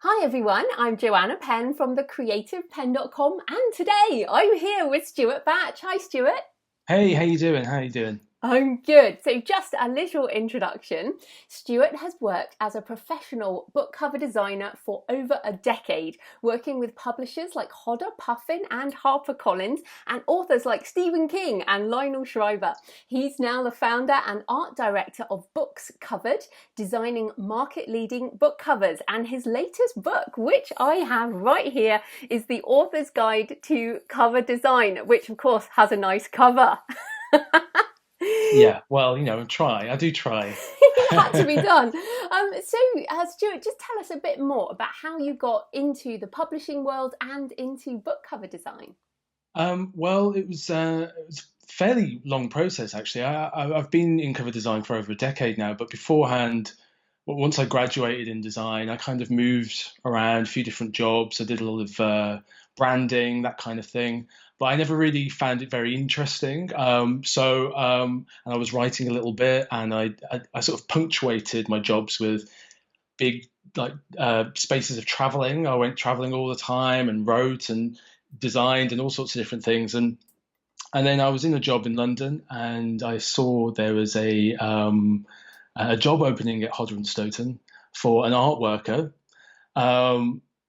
Hi everyone, I'm Joanna Penn from thecreativepenn.com and today I'm here with Stuart Bache. Hi Stuart. Hey, how you doing? How you doing? I'm good. So, just a little introduction. Stuart has worked as a professional book cover designer for over a decade, working with publishers like Hodder, Puffin and HarperCollins, and authors like Stephen King and Lionel Shriver. He's now the founder and art director of Books Covered, designing market leading book covers. And his latest book, which I have right here, is The Author's Guide to Cover Design, which, of course, has a nice cover. Yeah, well, I do try. It had to be done. Stuart, just tell us a bit more about how you got into the publishing world and into book cover design. Well, it was a fairly long process actually. I've been in cover design for over a decade now, but beforehand, once I graduated in design, I kind of moved around a few different jobs. I did a lot of branding, that kind of thing, but I never really found it very interesting. And I was writing a little bit, and I sort of punctuated my jobs with big spaces of traveling. I went traveling all the time and wrote and designed and all sorts of different things. And then I was in a job in London, and I saw there was a job opening at Hodder and Stoughton for an art worker.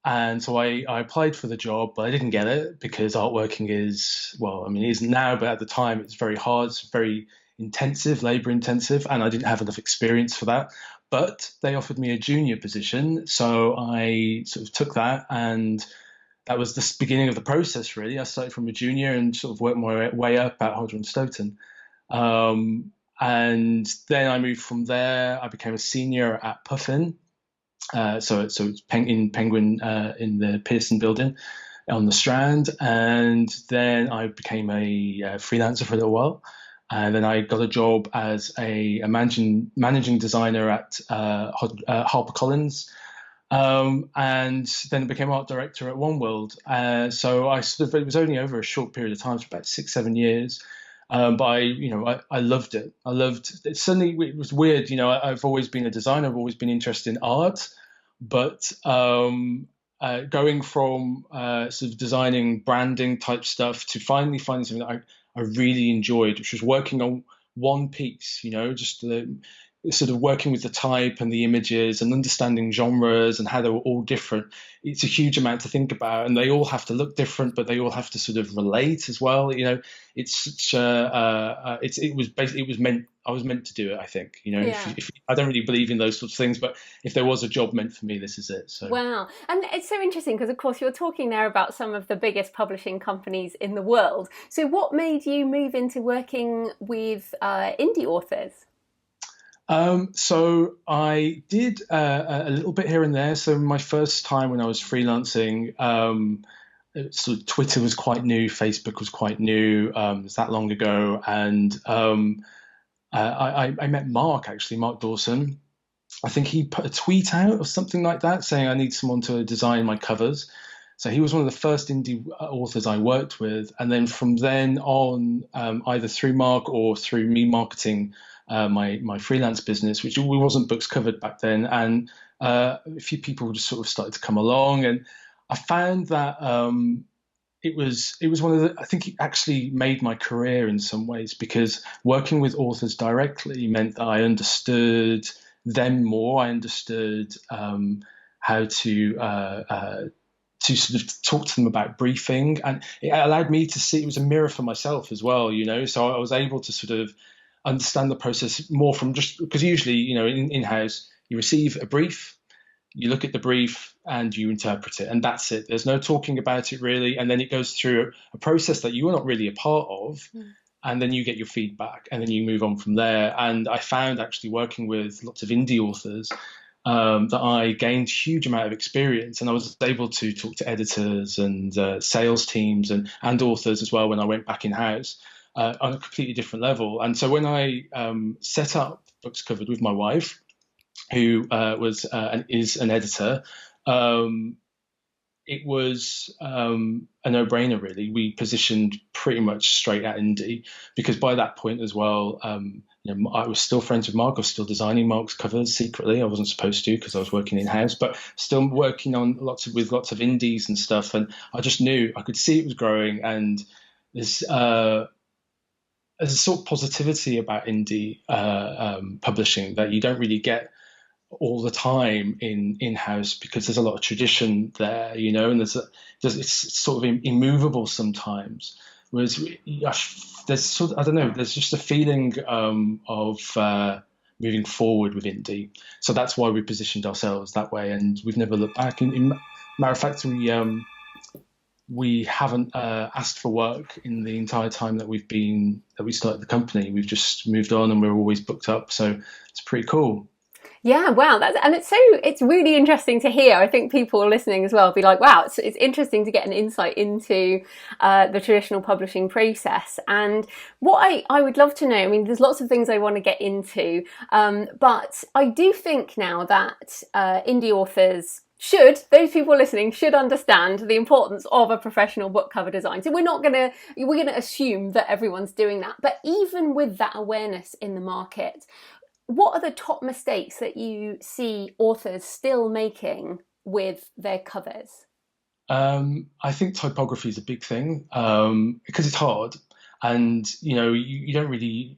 And so I applied for the job, but I didn't get it because art working is, well, I mean, it isn't now, but at the time it's very hard, it's very intensive, labor intensive, and I didn't have enough experience for that. But they offered me a junior position, so I sort of took that, and that was the beginning of the process, really. I started from a junior and sort of worked my way up at Hodder and Stoughton. And then I moved from there. I became a senior at Puffin. So it's in Penguin in the Pearson building on the Strand. And then I became a freelancer for a little while. And then I got a job as a managing designer at HarperCollins. And then I became art director at One World. So it was only over a short period of time, for about 6, 7 years. But I loved it. I loved it. Suddenly, it was weird. I've always been a designer. I've always been interested in art, but going from sort of designing branding type stuff to finally finding something that I really enjoyed, which was working on one piece. Just the sort of working with the type and the images and understanding genres and how they were all different. It's a huge amount to think about, and they all have to look different, but they all have to sort of relate as well. It's such it was basically, it was meant, I was meant to do it. I think, Yeah. if I don't really believe in those sorts of things, but if there was a job meant for me, this is it. So. Wow. And it's so interesting because, of course, you're talking there about some of the biggest publishing companies in the world. So, what made you move into working with indie authors? So I did a little bit here and there. So my first time when I was freelancing, sort of Twitter was quite new, Facebook was quite new. It was that long ago, and I met Mark, actually, Mark Dawson. I think he put a tweet out or something like that saying I need someone to design my covers. So he was one of the first indie authors I worked with, and then from then on, either through Mark or through me marketing my freelance business, which we wasn't books covered back then, and a few people just sort of started to come along, and I found that it was one of the, I think it actually made my career in some ways, because working with authors directly meant that I understood them more. I understood how to sort of talk to them about briefing, and it allowed me to see, it was a mirror for myself as well, so I was able to sort of understand the process more, from just because usually, in-house, you receive a brief, you look at the brief and you interpret it, and that's it. There's no talking about it really, and then it goes through a process that you are not really a part of, Mm. and then you get your feedback, and then you move on from there. And I found, actually, working with lots of indie authors, that I gained huge amount of experience, and I was able to talk to editors and sales teams and authors as well when I went back in house, on a completely different level. And so when I set up Books Covered with my wife, who was and is an editor, um, it was a no-brainer, really. We positioned pretty much straight at indie, because by that point as well, I was still friends with Mark. I was still designing Mark's covers secretly. I wasn't supposed to because I was working in house, but still working on lots of indies and stuff. And I just knew I could see it was growing, and there's there's a sort of positivity about indie publishing that you don't really get all the time in house, because there's a lot of tradition there, and it's sort of immovable sometimes. Whereas there's sort of, I don't know, there's just a feeling of moving forward with indie. So that's why we positioned ourselves that way, and we've never looked back. Matter of fact, we haven't asked for work in the entire time that we started the company. We've just moved on, and we're always booked up. So it's pretty cool. Yeah, wow, it's really interesting to hear. I think people listening as well will be like, wow, it's interesting to get an insight into the traditional publishing process. And what I would love to know, I mean, there's lots of things I want to get into, but I do think now that indie authors those people listening should understand the importance of a professional book cover design. So we're going to assume that everyone's doing that. But even with that awareness in the market, what are the top mistakes that you see authors still making with their covers? I think typography is a big thing, because it's hard, and you don't really.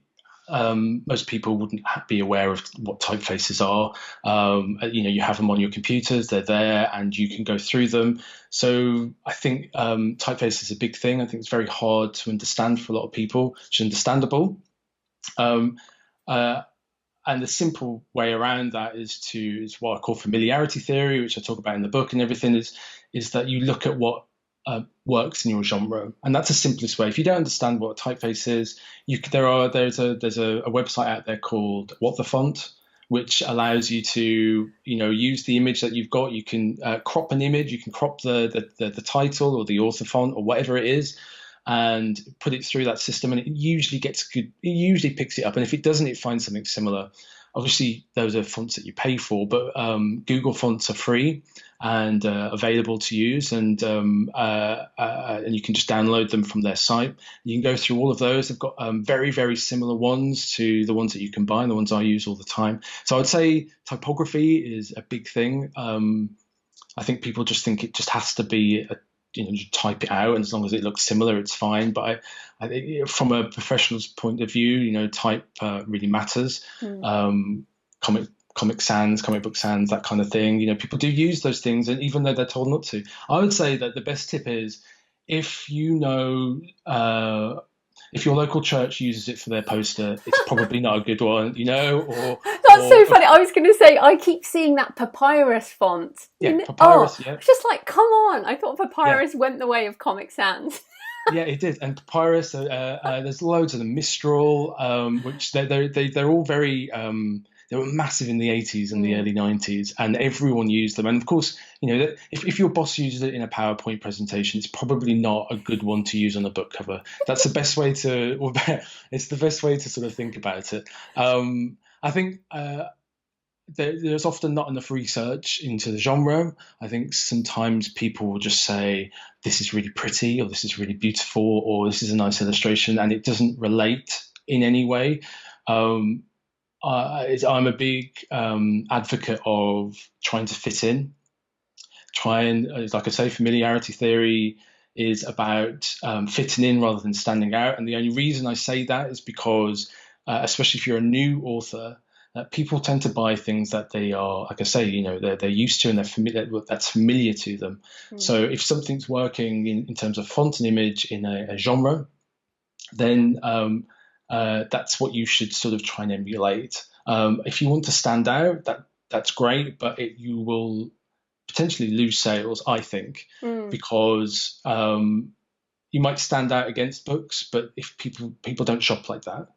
Most people wouldn't be aware of what typefaces are. You have them on your computers; they're there, and you can go through them. So I think typeface is a big thing. I think it's very hard to understand for a lot of people. It's understandable. Um, uh, and the simple way around that is what I call familiarity theory, which I talk about in the book and everything. Is that you look at what works in your genre, and that's the simplest way. If you don't understand what a typeface is, there's a website out there called What the Font, which allows you to use the image that you've got. You can crop an image, you can crop the title or the author font or whatever it is, and put it through that system, and it usually gets good. It usually picks it up, and if it doesn't, it finds something similar. Obviously, those are fonts that you pay for, but Google fonts are free and available to use, and you can just download them from their site. You can go through all of those. They've got very, very similar ones to the ones that you can buy, and the ones I use all the time. So I'd say typography is a big thing. I think people just think it just has to be you type it out, and as long as it looks similar, it's fine. But I think from a professional's point of view, type really matters. Comic book sans, that kind of thing. People do use those things, and even though they're told not to, I would say that the best tip is if if your local church uses it for their poster, it's probably not a good one, Or that's so funny. I was going to say, I keep seeing that papyrus font. Yeah, papyrus. Yeah, it's just like, come on! I thought papyrus went the way of Comic Sans. Yeah, it did. And papyrus. There's loads of them. Mistral, which they're all very. They were massive in the 80s and the early 90s, and everyone used them. And of course, if your boss uses it in a PowerPoint presentation, it's probably not a good one to use on a book cover. That's the best way to. It's the best way to sort of think about it. I think there's often not enough research into the genre. I think sometimes people will just say, this is really pretty, or this is really beautiful, or this is a nice illustration, and it doesn't relate in any way. I'm a big advocate of trying to fit in. Like I say, familiarity theory is about fitting in rather than standing out. And the only reason I say that is because, especially if you're a new author, people tend to buy things that they are, like I say, they're used to, and that's familiar to them. So if something's working in terms of font and image in a genre, then that's what you should sort of try and emulate. If you want to stand out, that's great, but you will potentially lose sales, I think, because you might stand out against books, but if people don't shop like that.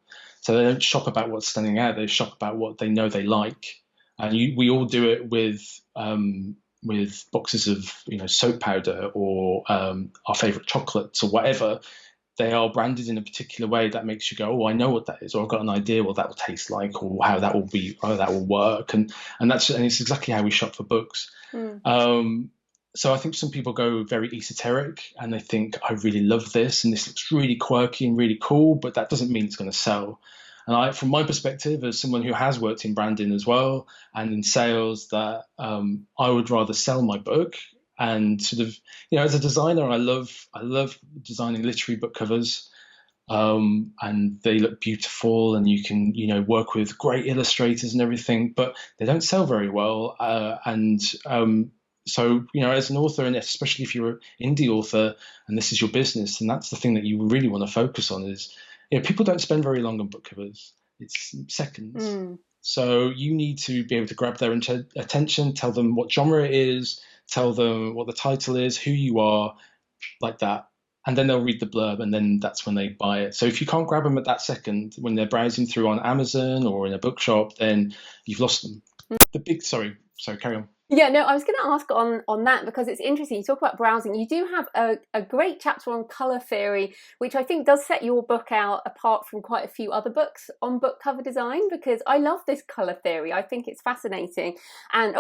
So they don't shop about what's standing out. They shop about what they know they like, and we all do it with boxes of soap powder or our favorite chocolates or whatever. They are branded in a particular way that makes you go, oh, I know what that is, or I've got an idea what that will taste like, or how that will be, how that will work, and it's exactly how we shop for books. So I think some people go very esoteric, and they think, I really love this, and this looks really quirky and really cool, but that doesn't mean it's going to sell. And from my perspective, as someone who has worked in branding as well and in sales, that I would rather sell my book. And sort of, as a designer, I love designing literary book covers, and they look beautiful, and you can, work with great illustrators and everything, but they don't sell very well. So, as an author, and especially if you're an indie author and this is your business, and that's the thing that you really want to focus on is, people don't spend very long on book covers. It's seconds. So you need to be able to grab their attention, tell them what genre it is, tell them what the title is, who you are, like that. And then they'll read the blurb, and then that's when they buy it. So if you can't grab them at that second when they're browsing through on Amazon or in a bookshop, then you've lost them. Sorry, carry on. Yeah, no, I was going to ask on that, because it's interesting. You talk about browsing. You do have a great chapter on colour theory, which I think does set your book out apart from quite a few other books on book cover design, because I love this colour theory. I think it's fascinating. And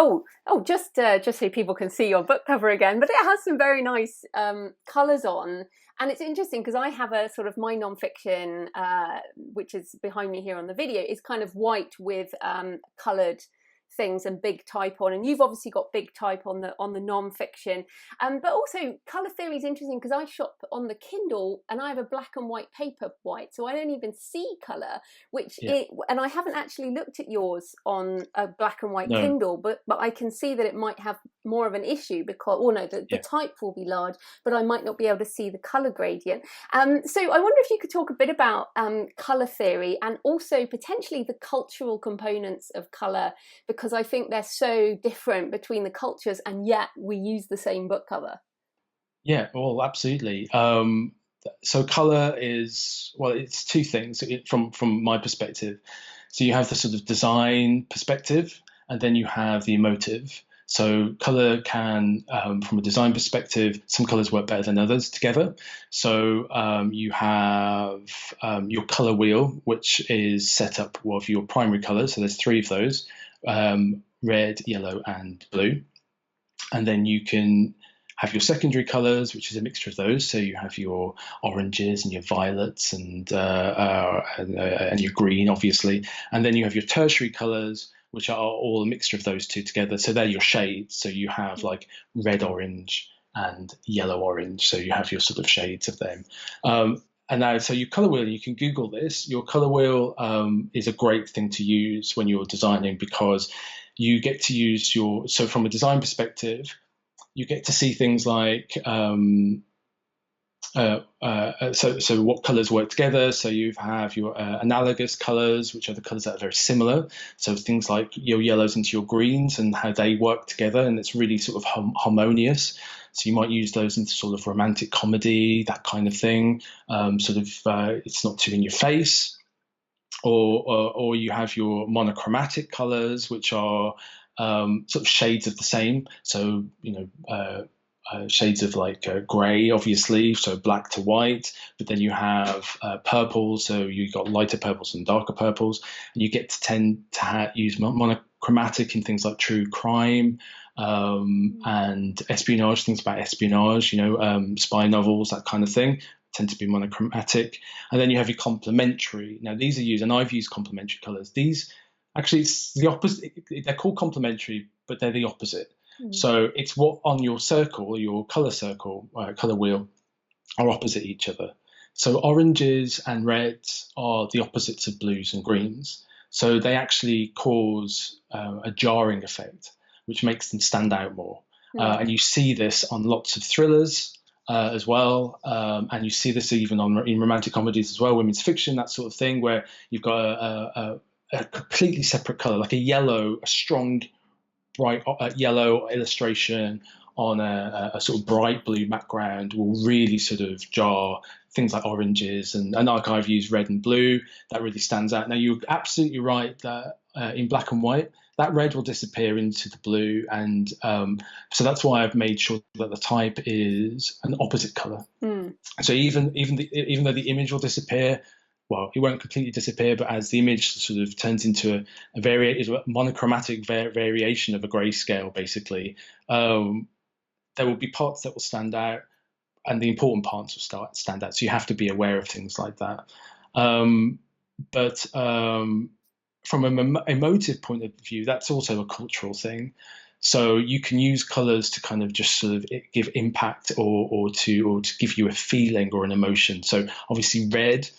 just so people can see your book cover again, but it has some very nice colours on. And it's interesting because I have a sort of, my nonfiction, which is behind me here on the video, is kind of white with coloured things and big type on, and you've obviously got big type on the non-fiction, but also colour theory is interesting because I shop on the Kindle and I have a black and white paper white, so I don't even see colour, and I haven't actually looked at yours on a black and white Kindle, but I can see that it might have more of an issue because the type will be large, but I might not be able to see the colour gradient. So I wonder if you could talk a bit about colour theory and also potentially the cultural components of colour, because I think they're so different between the cultures, and yet we use the same book cover. Yeah, well, absolutely. So color is, it's two things from my perspective. So you have the sort of design perspective, and then you have the emotive. So color can, from a design perspective, some colors work better than others together. So you have your color wheel, which is set up with your primary colors. So there's three of those. Red, yellow, and blue. And then you can have your secondary colors, which is a mixture of those. So you have your oranges and your violets and your green, obviously. And then you have your tertiary colors, which are all a mixture of those two together. So they're your shades. So you have like red, orange, and yellow, orange. So you have your sort of shades of them. And now, so your color wheel, you can Google this. Your color wheel is a great thing to use when you're designing, because you get to use so from a design perspective, you get to see things like, so what colors work together. So you have your analogous colors, which are the colors that are very similar. So things like your yellows into your greens and how they work together. And it's really sort of harmonious. So you might use those in sort of romantic comedy, that kind of thing. It's not too in your face. Or you have your monochromatic colors, which are sort of shades of the same. So, shades of like gray, obviously, so black to white. But then you have purple, so you've got lighter purples and darker purples. And you get to tend to use monochromatic in things like true crime, and espionage, things about espionage, spy novels, that kind of thing, tend to be monochromatic. And then you have your complementary. Now these are used, and I've used complementary colors. These actually, it's the opposite. They're called complementary, but they're the opposite. So it's what on your circle, your color circle, color wheel, are opposite each other. So oranges and reds are the opposites of blues and greens. So they actually cause a jarring effect, which makes them stand out more. And you see this on lots of thrillers as well. And you see this even in romantic comedies as well, women's fiction, that sort of thing, where you've got a completely separate color, like a strong, bright yellow illustration on a sort of bright blue background will really sort of jar things like oranges, and like I've used red and blue, that really stands out. Now you're absolutely right that in black and white, that red will disappear into the blue, and so that's why I've made sure that the type is an opposite color. So even though the image will disappear, well, it won't completely disappear, but as the image sort of turns into a monochromatic variation of a grayscale, basically, there will be parts that will stand out, and the important parts will stand out. So you have to be aware of things like that. but from an emotive point of view, that's also a cultural thing. So you can use colors to kind of just sort of give impact, or to give you a feeling or an emotion. So obviously red,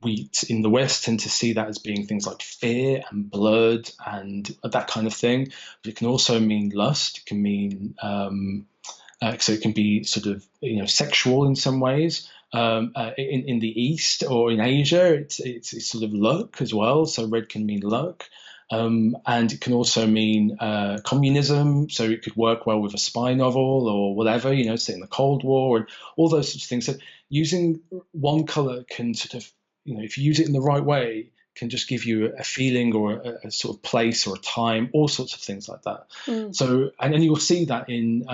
we in the West tend to see that as being things like fear and blood and that kind of thing. But it can also mean lust. It can mean so it can be sort of sexual in some ways. In the East or in Asia, it's sort of luck as well. So red can mean luck. And it can also mean communism. So it could work well with a spy novel or whatever, say in the Cold War and all those sorts of things. So using one color can sort of, if you use it in the right way, can just give you a feeling or a sort of place or a time, all sorts of things like that. So, and then you'll see that in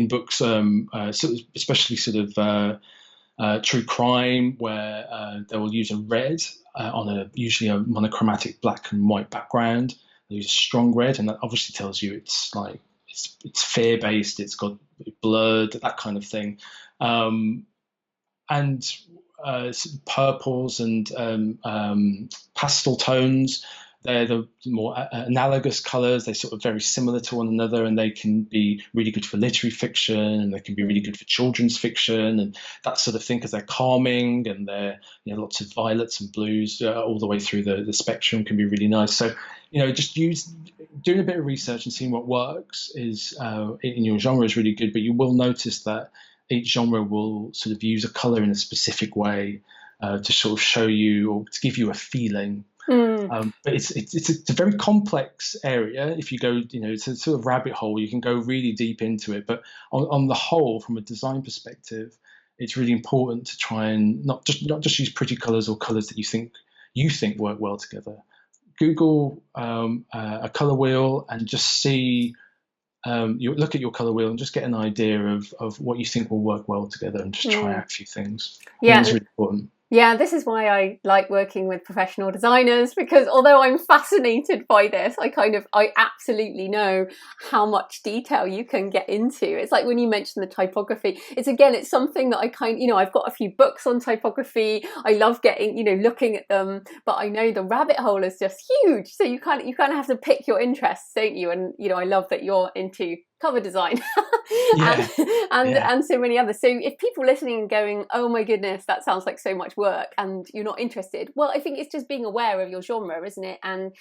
books, especially sort of true crime, where they will use a red on usually a monochromatic black and white background. They use a strong red, and that obviously tells you it's like it's fear based. It's got blood, that kind of thing, and purples and pastel tones. They're the more analogous colors. They're sort of very similar to one another, and they can be really good for literary fiction, and they can be really good for children's fiction and that sort of thing, because they're calming, and they're lots of violets and blues all the way through the spectrum can be really nice. So just doing a bit of research and seeing what works is in your genre is really good. But you will notice that each genre will sort of use a color in a specific way to sort of show you or to give you a feeling. But it's a very complex area. If you go, it's a sort of rabbit hole. You can go really deep into it. But on the whole, from a design perspective, it's really important to try and not just use pretty colors or colors that you think work well together. Google a color wheel and just see. You look at your color wheel and just get an idea of what you think will work well together, and just try out a few things. Yeah, it's really important. Yeah, this is why I like working with professional designers, because although I'm fascinated by this, I absolutely know how much detail you can get into. It's like when you mentioned the typography, it's something that I've got a few books on typography. I love looking at them, but I know the rabbit hole is just huge. So you kind of have to pick your interests, don't you? And, I love that you're into cover design and so many others. So if people listening and going, oh my goodness, that sounds like so much work, and you're not interested, well, I think it's just being aware of your genre, isn't it? And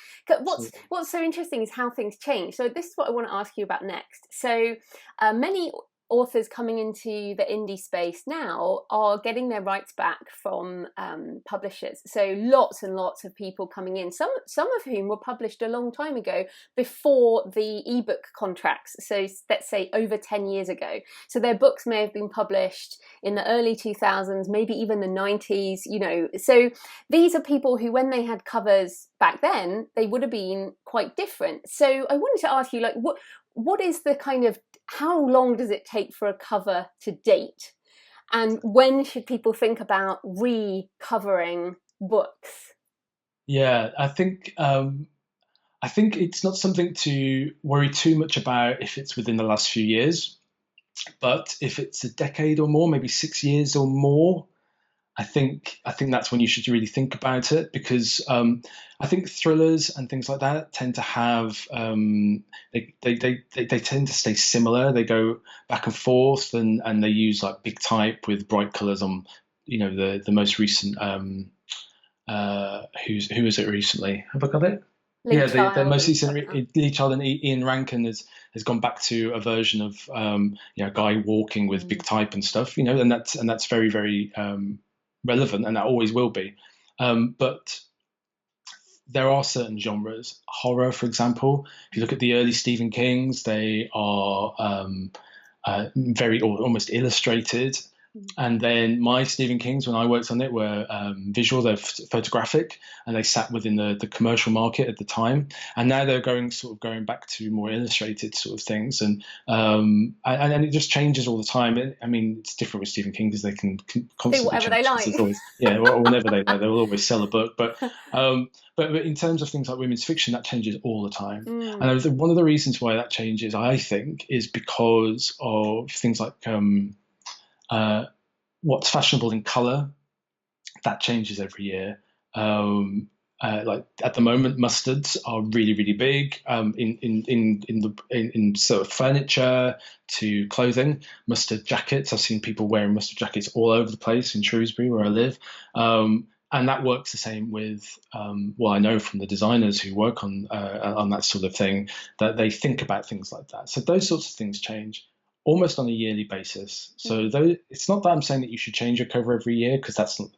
what's so interesting is how things change. So this is what I want to ask you about next. So many authors coming into the indie space now are getting their rights back from publishers. So lots and lots of people coming in, some of whom were published a long time ago, before the ebook contracts. So let's say over 10 years ago. So their books may have been published in the early 2000s, maybe even the 90s, So these are people who, when they had covers back then, they would have been quite different. So I wanted to ask you, what is the kind of, how long does it take for a cover to date? And when should people think about recovering books? Yeah, I think it's not something to worry too much about if it's within the last few years. But if it's a decade or more, maybe 6 years or more, I think that's when you should really think about it, because I think thrillers and things like that tend to have they tend to stay similar. They go back and forth, and they use like big type with bright colours on. The most recent who was it recently? Have I got it? The most recent Lee Child and Ian Rankin has gone back to a version of a guy walking with big type and stuff. And that's very, very relevant, and that always will be. But there are certain genres, horror, for example. If you look at the early Stephen Kings, they are very almost illustrated. And then my Stephen Kings, when I worked on it, were visual, they're photographic, and they sat within the commercial market at the time. And now they're going back to more illustrated sort of things, and it just changes all the time. I mean, it's different with Stephen King because they can constantly do whatever they like. Always, whenever they like, they will always sell a book. But in terms of things like women's fiction, that changes all the time. And one of the reasons why that changes, I think, is because of things like what's fashionable in color. That changes every year. Like at the moment, mustards are really, really big in sort of furniture to clothing. Mustard jackets. I've seen people wearing mustard jackets all over the place in Shrewsbury, where I live. And that works the same with, well, I know from the designers who work on that sort of thing that they think about things like that. So those sorts of things change almost on a yearly basis. So it's not that I'm saying that you should change your cover every year, because that's not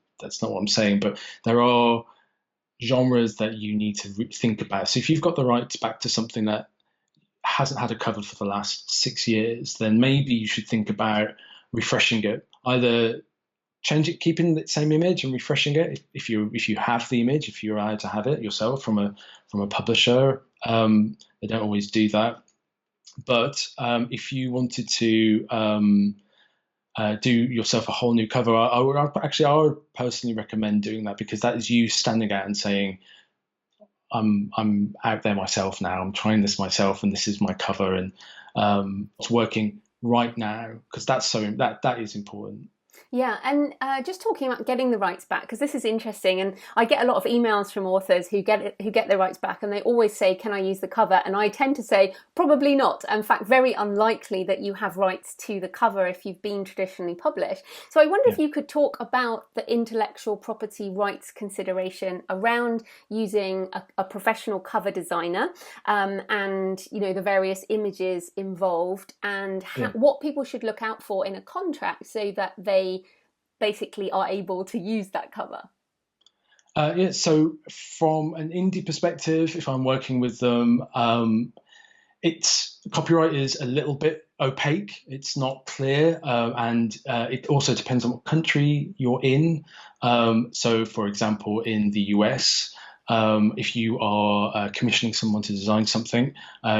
what I'm saying. But there are genres that you need to think about. So if you've got the rights back to something that hasn't had a cover for the last 6 years, then maybe you should think about refreshing it. Either change it, keeping the same image and refreshing it if you have the image, if you're allowed to have it yourself from a publisher. They don't always do that. But if you wanted to do yourself a whole new cover, I would personally recommend doing that, because that is you standing out and saying, I'm out there myself now. I'm trying this myself, and this is my cover, and it's working right now, because that is important. Yeah, and just talking about getting the rights back, because this is interesting, and I get a lot of emails from authors who get their rights back, and they always say, "Can I use the cover?" And I tend to say, probably not. In fact, very unlikely that you have rights to the cover if you've been traditionally published. So I wonder if you could talk about the intellectual property rights consideration around using a professional cover designer, and the various images involved, and what people should look out for in a contract so that they basically are able to use that cover. So from an indie perspective, if I'm working with them, copyright is a little bit opaque. It's not clear, and it also depends on what country you're in. So, for example, in the US, if you are commissioning someone to design something,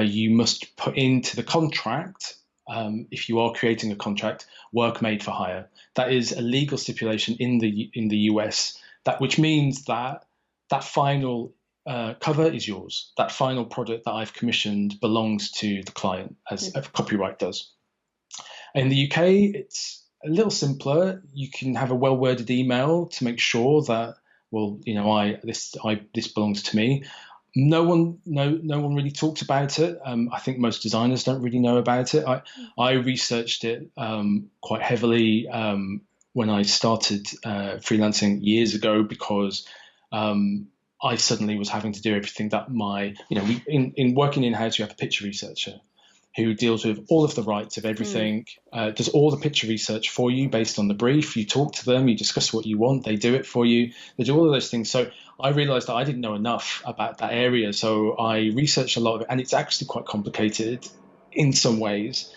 you must put into the contract, if you are creating a contract, work made for hire. That is a legal stipulation in the US, which means that final cover is yours. That final product that I've commissioned belongs to the client, as copyright does. In the UK, it's a little simpler. You can have a well-worded email to make sure that, well, this belongs to me. No one really talks about it. I think most designers don't really know about it. I researched it quite heavily when I started freelancing years ago, because I suddenly was having to do everything that in working in-house, you have a picture researcher who deals with all of the rights of everything, does all the picture research for you based on the brief. You talk to them, you discuss what you want, they do it for you. They do all of those things. So I realized that I didn't know enough about that area. So I researched a lot of it, and it's actually quite complicated in some ways.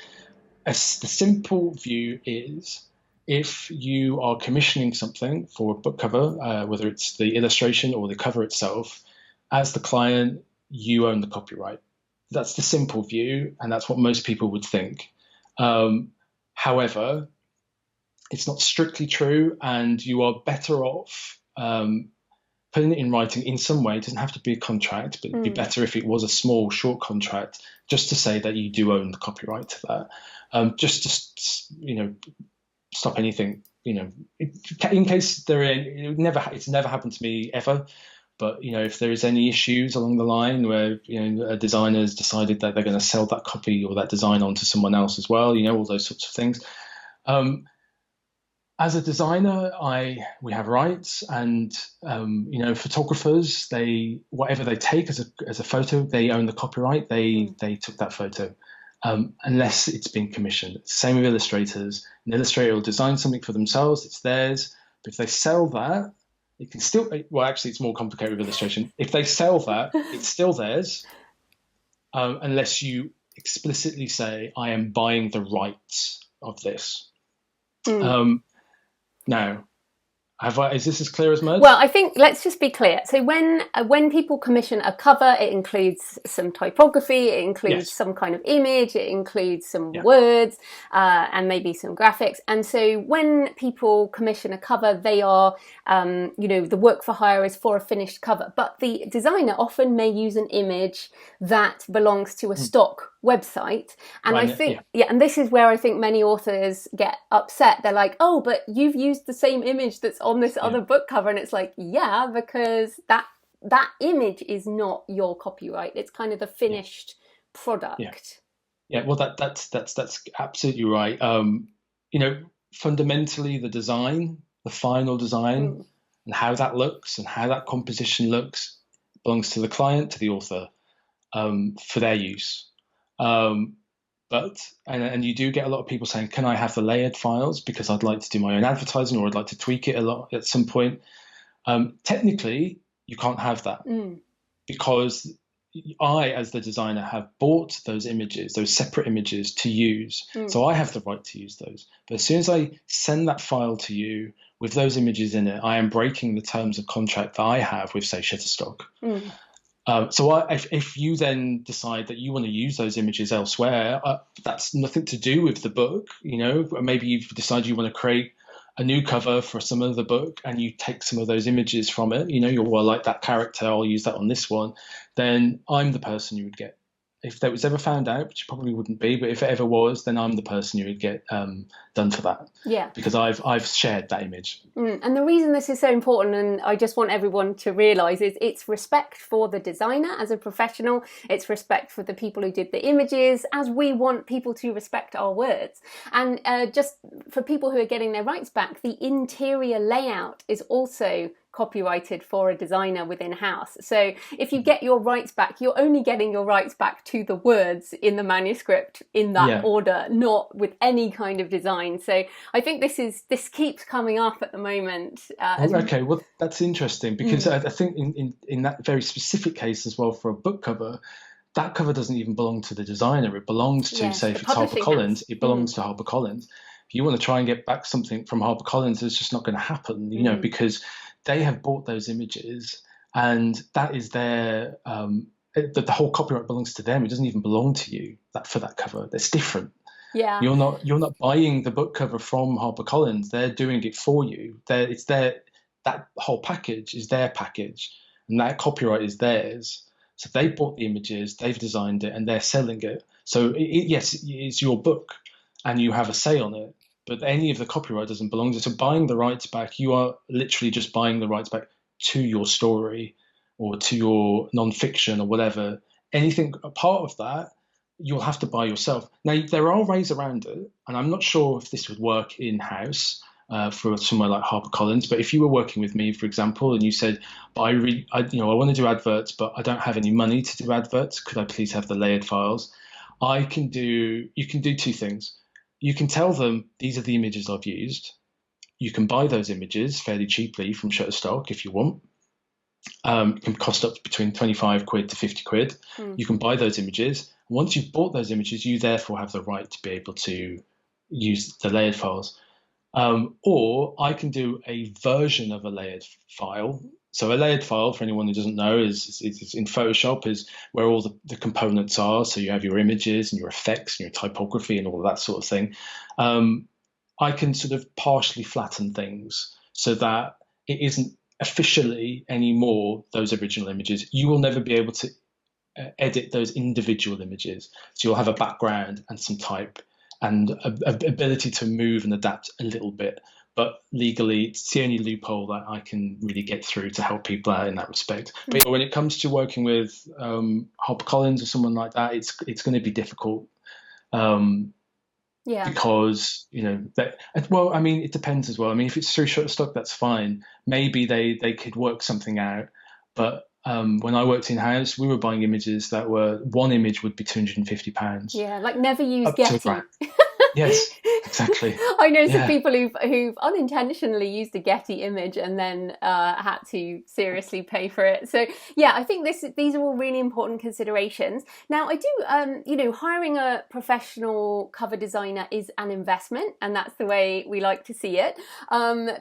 The simple view is, if you are commissioning something for a book cover, whether it's the illustration or the cover itself, as the client, you own the copyright. That's the simple view, and that's what most people would think. However, it's not strictly true, and you are better off putting it in writing in some way. It doesn't have to be a contract, but it'd be better if it was a small, short contract, just to say that you do own the copyright to that, just to stop anything. In case it's never happened to me ever. But if there is any issues along the line where a designer's decided that they're going to sell that copy or that design on to someone else as well, all those sorts of things. As a designer, we have rights, and photographers, whatever they take as a photo, they own the copyright. They took that photo, unless it's been commissioned. Same with illustrators. An illustrator will design something for themselves; it's theirs. But if they sell that, it can still, well, actually, it's more complicated with illustration. If they sell that, it's still theirs, unless you explicitly say, I am buying the rights of this. Now, is this as clear as mud? Well, I think let's just be clear. So when people commission a cover, it includes some typography, it includes some kind of image, it includes some words, and maybe some graphics. And so when people commission a cover, they are, the work for hire is for a finished cover. But the designer often may use an image that belongs to a stock website. And I Right, think, yeah, yeah, and this is where I think many authors get upset. They're like, oh, but you've used the same image that's on this yeah, other book cover. And it's like, yeah, because that image is not your copyright. It's kind of the yeah, finished yeah, product. yeah. Well, that's absolutely right. You know, fundamentally, the design, the final design, Mm, and how that looks and how that composition looks belongs to the client, to the author, for their use. Um, and you do get a lot of people saying, "Can I have the layered files because I'd like to do my own advertising or I'd like to tweak it a lot at some point." Technically, you can't have that mm, because I, as the designer, have bought those images, those separate images to use. mm. So I have the right to use those. But as soon as I send that file to you with those images in it, I am breaking the terms of contract that I have with, say, Shutterstock. Mm. If you then decide that you want to use those images elsewhere, that's nothing to do with the book. You know, maybe you've decided you want to create a new cover for some other book, and you take some of those images from it. You know, you're well, like that character, I'll use that on this one. Then I'm the person you would get. If that was ever found out, which probably wouldn't be, but if it ever was, then I'm the person you would get done for that Yeah. because I've shared that image. And the reason this is so important, and I just want everyone to realise, is it's respect for the designer as a professional, it's respect for the people who did the images, as we want people to respect our words. And just for people who are getting their rights back, the interior layout is also copyrighted for a designer within house. So if you get your rights back, you're only getting your rights back to the words in the manuscript in that Yeah. order, not with any kind of design. So I think this keeps coming up at the moment. Okay, well, that's interesting because I think in that very specific case as well for a book cover, that cover doesn't even belong to the designer. It belongs to, Yes, say, the if it's publishing HarperCollins, house. it belongs to HarperCollins. If you want to try and get back something from HarperCollins, it's just not going to happen, you know, because they have bought those images and that is their, the whole copyright belongs to them. It doesn't even belong to you for that cover. It's different. Yeah. You're not buying the book cover from HarperCollins. They're doing it for you. That whole package is their package, and that copyright is theirs. So they bought the images, they've designed it, and they're selling it. So yes, it's your book, and you have a say on it. But any of the copyright doesn't belong to you. So buying the rights back, you are literally just buying the rights back to your story or to your non-fiction or whatever. Anything a part of that you'll have to buy yourself. Now, there are ways around it, and I'm not sure if this would work in-house for somewhere like HarperCollins, but if you were working with me, for example, and you said, but I want to do adverts, but I don't have any money to do adverts, could I please have the layered files? You can do two things. You can tell them, these are the images I've used. You can buy those images fairly cheaply from Shutterstock if you want. It can cost up between 25 quid to 50 quid. You can buy those images. Once you've bought those images, you therefore have the right to be able to use the layered files. Or I can do a version of a layered file. So a layered file, for anyone who doesn't know, is in Photoshop is where all the components are. So you have your images and your effects and your typography and all of that sort of thing. I can sort of partially flatten things so that it isn't officially anymore those original images. You will never be able to edit those individual images. So you'll have a background and some type and a ability to move and adapt a little bit. But legally, it's the only loophole that I can really get through to help people out in that respect. But when it comes to working with HarperCollins or someone like that, it's going to be difficult. Because well, I mean, it depends as well. I mean, if it's through Shutterstock, that's fine. Maybe they could work something out. But when I worked in house, we were buying images that were one image would be £250. Yeah, like never use Up to Getty. £1,000. Yes, exactly. I know some people who've unintentionally used a Getty image and then had to seriously pay for it. So yeah, I think these are all really important considerations. Now, I do, hiring a professional cover designer is an investment, and that's the way we like to see it,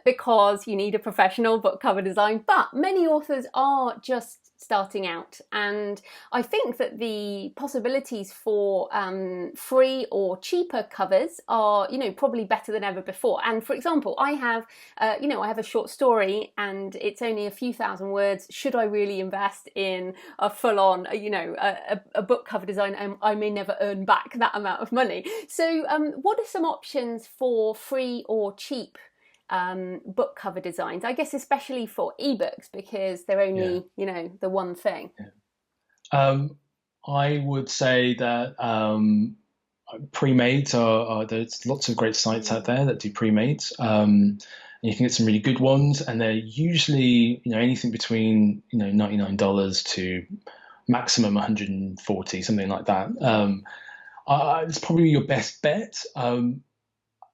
because you need a professional book cover design. But many authors are just starting out. And I think that the possibilities for free or cheaper covers are, probably better than ever before. And for example, I have a short story and it's only a few thousand words. Should I really invest in a full-on, a book cover design? I may never earn back that amount of money. So what are some options for free or cheap book cover designs? I guess especially for ebooks, because they're only the one thing. I would say that pre-mades are there's lots of great sites out there that do pre-mades. And you can get some really good ones, and they're usually anything between $99 to maximum 140, something like that. It's probably your best bet.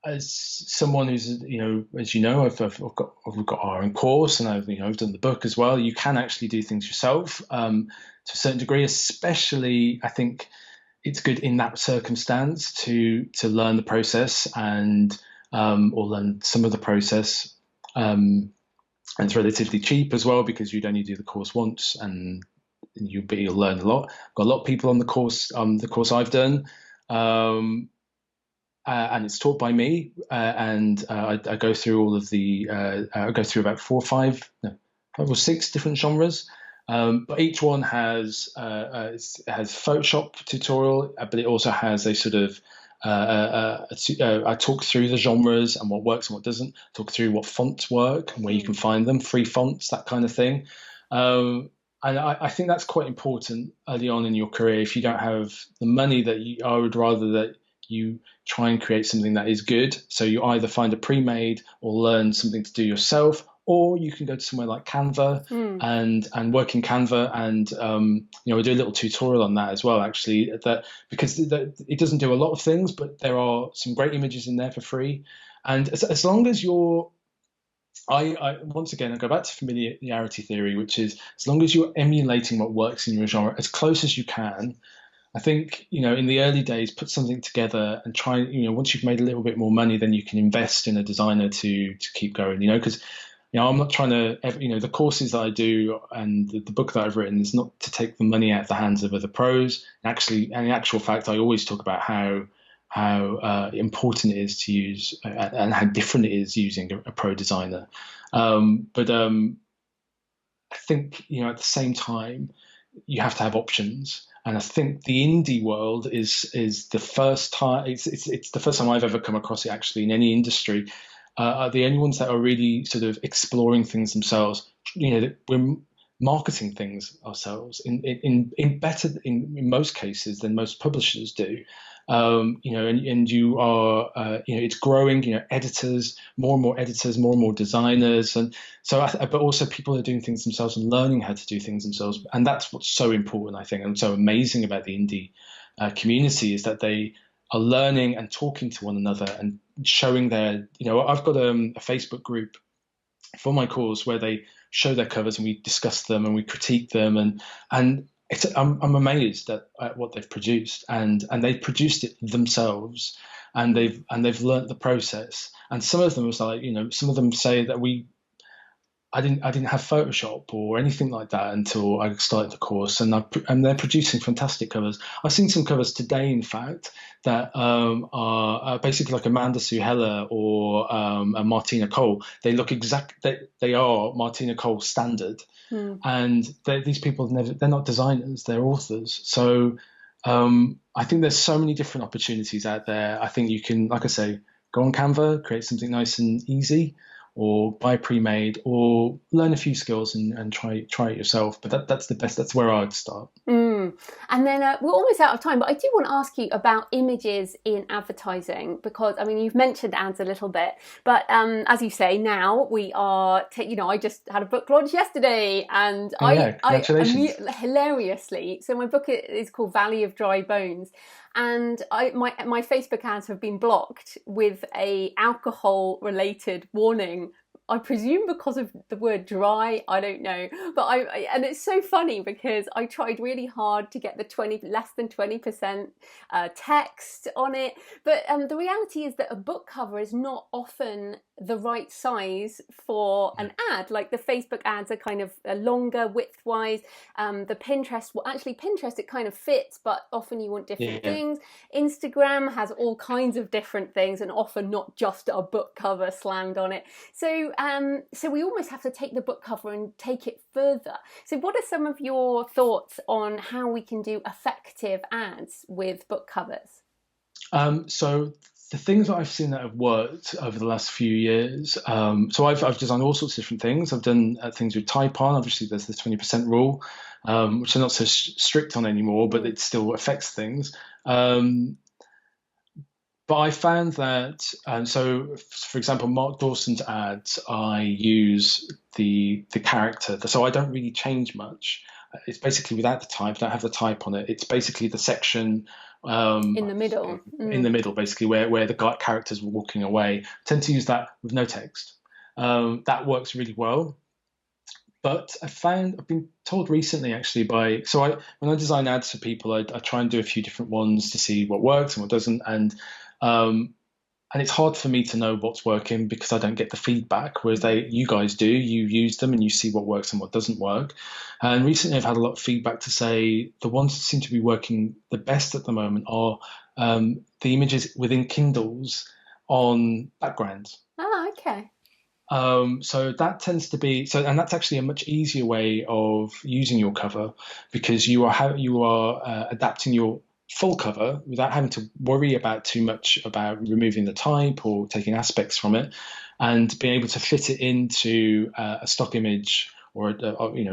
As someone who's, as I've got our own course, and I've done the book as well. You can actually do things yourself to a certain degree. Especially, I think it's good in that circumstance to learn the process and or learn some of the process. And it's relatively cheap as well because you'd only do the course once, and you'll learn a lot. I've got a lot of people on the course I've done. And it's taught by me, and I go through all of the. I go through about 5 or 6 different genres, but each one has Photoshop tutorial, but it also has a sort of. I talk through the genres and what works and what doesn't. Talk through what fonts work and where you can find them, free fonts, that kind of thing. And I think that's quite important early on in your career. If you don't have the money I would rather that you try and create something that is good. So you either find a pre-made or learn something to do yourself, or you can go to somewhere like Canva and work in Canva. And we do a little tutorial on that as well, actually, because it doesn't do a lot of things, but there are some great images in there for free. And as long as you're once again, I go back to familiarity theory, which is as long as you're emulating what works in your genre as close as you can. I think, in the early days, put something together and try, once you've made a little bit more money, then you can invest in a designer to keep going, because, I'm not trying to, the courses that I do and the book that I've written is not to take the money out of the hands of other pros. Actually, and in actual fact, I always talk about how important it is to use and how different it is using a pro designer. But I think, at the same time, you have to have options. And I think the indie world is the first time it's the first time I've ever come across it actually in any industry. Are the only ones that are really sort of exploring things themselves. We're marketing things ourselves in most cases than most publishers do. And you are, it's growing, editors, more and more designers. And so, but also people are doing things themselves and learning how to do things themselves. And that's what's so important, I think, and so amazing about the indie community is that they are learning and talking to one another and showing their, I've got a Facebook group for my course where they show their covers and we discuss them and we critique them and I'm amazed at what they've produced, and they've produced it themselves, and they've learnt the process. And some of them was like, some of them say that I didn't have Photoshop or anything like that until I started the course, and they're producing fantastic covers. I've seen some covers today, in fact, that are basically like Amanda Sue Heller or a Martina Cole. They look they are Martina Cole standard. And these people they're not designers, they're authors. So I think there's so many different opportunities out there. I think you can, like I say, go on Canva, create something nice and easy, or buy pre-made, or learn a few skills and try it yourself. But that's the best. That's where I'd start. And then we're almost out of time, but I do want to ask you about images in advertising, because you've mentioned ads a little bit, but as you say, now we are. I just had a book launch yesterday, and congratulations. Hilariously. So my book is called Valley of Dry Bones. And my Facebook ads have been blocked with a alcohol-related warning I presume because of the word dry, I don't know, but and it's so funny because I tried really hard to get the less than 20% text on it, but the reality is that a book cover is not often the right size for an ad. Like the Facebook ads are kind of longer width-wise. The Pinterest, well, actually Pinterest, it kind of fits, but often you want different things. Instagram has all kinds of different things, and often not just a book cover slammed on it. So we almost have to take the book cover and take it further. So what are some of your thoughts on how we can do effective ads with book covers? So the things that I've seen that have worked over the last few years, so I've designed all sorts of different things. I've done things with type on. Obviously, there's the 20% rule, which I'm not so strict on anymore, but it still affects things. But I found that, so for example, Mark Dawson's ads, I use the character, so I don't really change much. It's basically without the type, don't have the type on it. It's basically the section in the middle. In the middle, basically, where the characters were walking away. I tend to use that with no text. That works really well. But I've been told recently, actually, when I design ads for people, I try and do a few different ones to see what works and what doesn't, and it's hard for me to know what's working because I don't get the feedback, whereas you guys do. You use them and you see what works and what doesn't work. And recently I've had a lot of feedback to say the ones that seem to be working the best at the moment are the images within Kindles on backgrounds. Oh, okay. So that tends to be and that's actually a much easier way of using your cover, because you are adapting your full cover without having to worry about too much about removing the type or taking aspects from it, and being able to fit it into a stock image, or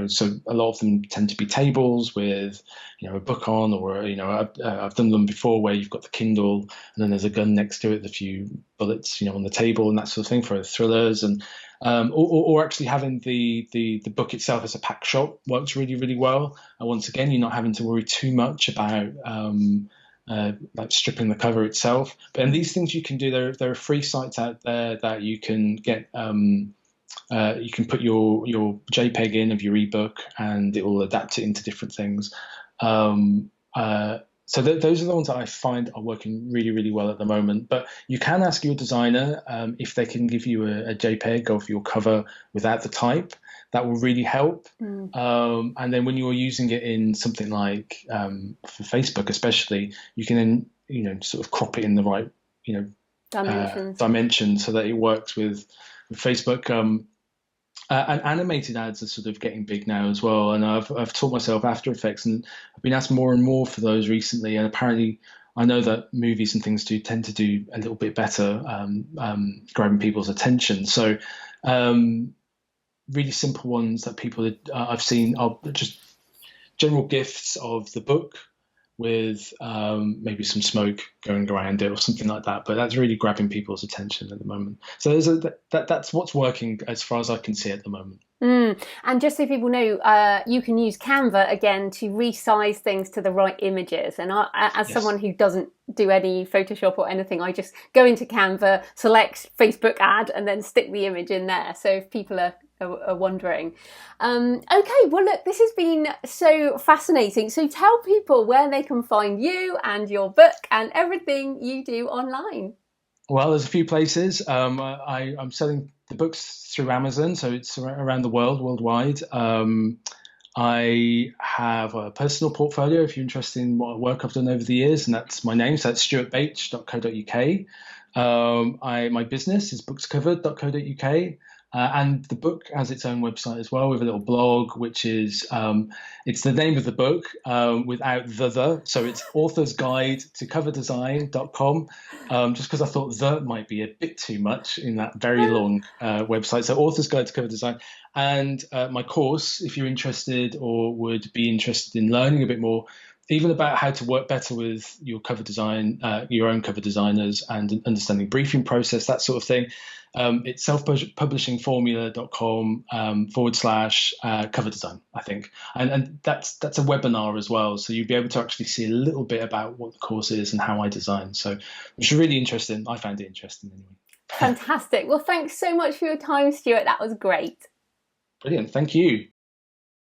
so a lot of them tend to be tables with a book on, or I've done them before where you've got the Kindle and then there's a gun next to it, a few bullets on the table and that sort of thing for thrillers, and or actually having the book itself as a pack shot works really, really well. And once again, you're not having to worry too much about like stripping the cover itself. And these things you can do. There are free sites out there that you can get. You can put your JPEG in of your ebook, and it will adapt it into different things. So those are the ones that I find are working really, really well at the moment. But you can ask your designer if they can give you a JPEG of your cover without the type. That will really help. And then when you're using it in something like for Facebook, especially, you can then sort of crop it in the right dimension so that it works with Facebook. And animated ads are sort of getting big now as well. And I've taught myself After Effects, and I've been asked more and more for those recently. And apparently, I know that movies and things tend to do a little bit better, grabbing people's attention. So really simple ones that people I've seen are just general GIFs of the book with maybe some smoke going around it or something like that. But that's really grabbing people's attention at the moment. So that's what's working as far as I can see at the moment. And just so people know, you can use Canva again to resize things to the right images. And as someone who doesn't do any Photoshop or anything, I just go into Canva, select Facebook ad, and then stick the image in there. So if people are wondering. Okay, well look, this has been so fascinating. So tell people where they can find you and your book and everything you do online. Well, there's a few places. I'm selling the books through Amazon, so it's around the worldwide. I have a personal portfolio if you're interested in what work I've done over the years, and that's my name, so that's stuartbache.co.uk. My business is bookscovered.co.uk. And the book has its own website as well, with a little blog, which is it's the name of the book without the. So it's Author's Guide to Coverdesign.com, just because I thought the might be a bit too much in that very long website. So Author's Guide to Cover Design. And my course, if you're interested or would be interested in learning a bit more, even about how to work better with your cover design, your own cover designers, and understanding briefing process, that sort of thing. It's selfpublishingformula.com /cover design, I think. And that's a webinar as well. So you'll be able to actually see a little bit about what the course is and how I design. So which is really interesting. I found it interesting anyway. Fantastic. Well, thanks so much for your time, Stuart. That was great. Brilliant. Thank you.